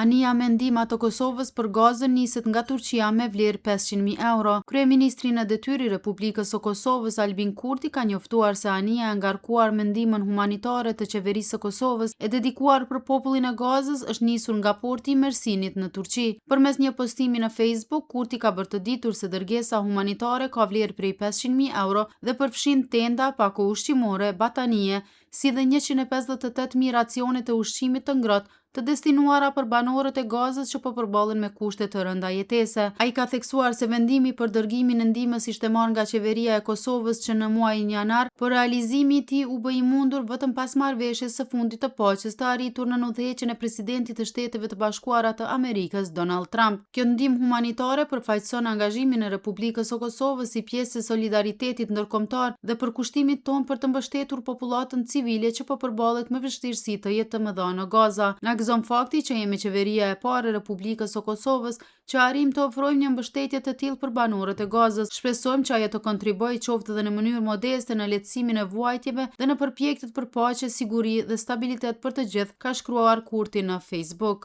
Anija me ndihma të Kosovës për gazën niset nga Turqia me vlerë 500.000 euro. Kryeministri në detyrë i Republikës së Kosovës Albin Kurti ka njoftuar se anija e ngarkuar me ndihmën humanitare të qeverisë së Kosovës e dedikuar për popullin e Gazës është nisur nga porti i Mersinit në Turqi. Përmes një postimi në Facebook, Kurti ka bërë të ditur se dërgesa humanitare ka vlerë prej 500.000 euro dhe përfshin tenda, pako ushqimore, batanie, si dhe 158.000 racione të ushqimit të ngrohtë të destinuara për banorët e Gazës që po përballen me kushte të rënda jetese. Ai ka theksuar se vendimi për dërgimin e ndihmës ishte marrë nga qeveria e Kosovës që në muajin janar, por realizimi i tij u bë i mundur vetëm pas marrëveshjes së fundit të paqes të arritur në udhëheqjen e presidentit të Shteteve të Bashkuara të Amerikës Donald Trump. Kjo ndihmë humanitare përfaqëson angazhimin e Republikës së Kosovës si pjesë e solidaritetit ndërkombëtar dhe për kushtimit ton për të mbështetur popullatën civile që po përballet me vështirësi të jetë të mëdha në Gaza. Na gëzon fakti që jemi qeveria e parë e Republikës së Kosovës që arrim të ofrojmë një mbështetje të tillë për banorët e Gazës. Shpresojmë që ajo të kontribuojë qoftë edhe në mënyrë modeste në lehtësimin e vuajtjeve dhe në përpjekjet për paqe, siguri dhe stabilitet për të gjithë, ka shkruar Kurti në Facebook.